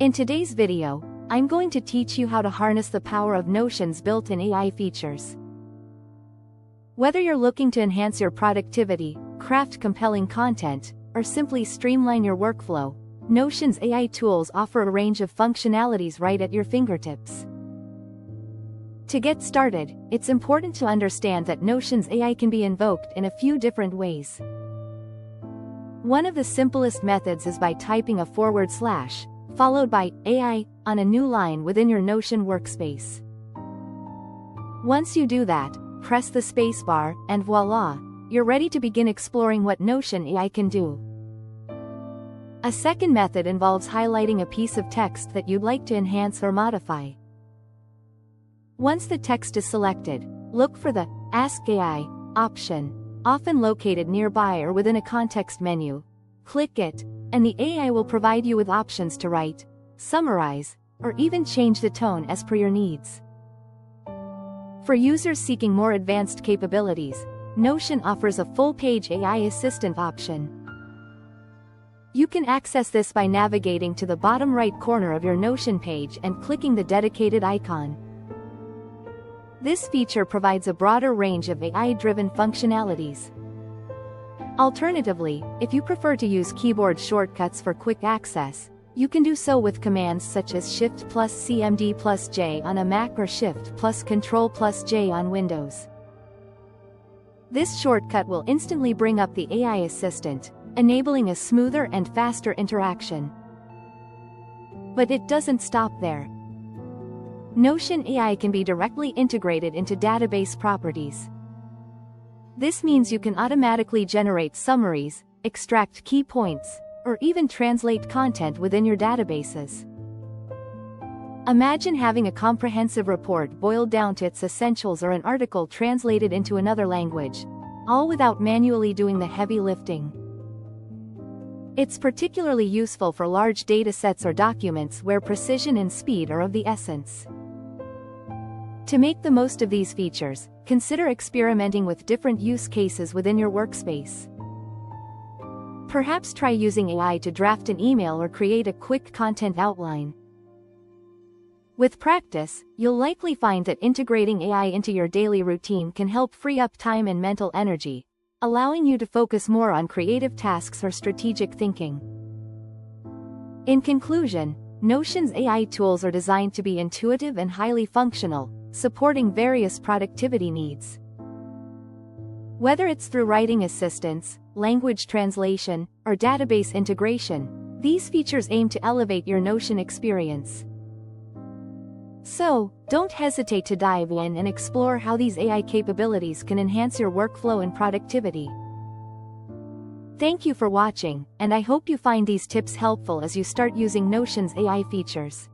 In today's video, I'm going to teach you how to harness the power of Notion's built-in AI features. Whether you're looking to enhance your productivity, craft compelling content, or simply streamline your workflow, Notion's AI tools offer a range of functionalities right at your fingertips. To get started, it's important to understand that Notion's AI can be invoked in a few different ways. One of the simplest methods is by typing / followed by AI on a new line within your Notion workspace. Once you do that, press the spacebar, and voila, you're ready to begin exploring what Notion AI can do. A second method involves highlighting a piece of text that you'd like to enhance or modify. Once the text is selected, look for the Ask AI option, often located nearby or within a context menu. Click it, and the AI will provide you with options to write, summarize, or even change the tone as per your needs. For users seeking more advanced capabilities, Notion offers a full-page AI assistant option. You can access this by navigating to the bottom right corner of your Notion page and clicking the dedicated icon. This feature provides a broader range of AI-driven functionalities. Alternatively, if you prefer to use keyboard shortcuts for quick access, you can do so with commands such as Shift+CMD+J on a Mac or Shift+Control+J on Windows. This shortcut will instantly bring up the AI assistant, enabling a smoother and faster interaction. But it doesn't stop there. Notion AI can be directly integrated into database properties. This means you can automatically generate summaries, extract key points, or even translate content within your databases. Imagine having a comprehensive report boiled down to its essentials or an article translated into another language, all without manually doing the heavy lifting. It's particularly useful for large datasets or documents where precision and speed are of the essence. To make the most of these features, consider experimenting with different use cases within your workspace. Perhaps try using AI to draft an email or create a quick content outline. With practice, you'll likely find that integrating AI into your daily routine can help free up time and mental energy, allowing you to focus more on creative tasks or strategic thinking. In conclusion, Notion's AI tools are designed to be intuitive and highly functional, supporting various productivity needs. Whether it's through writing assistance, language translation, or database integration, these features aim to elevate your Notion experience. So, don't hesitate to dive in and explore how these AI capabilities can enhance your workflow and productivity. Thank you for watching, and I hope you find these tips helpful as you start using Notion's AI features.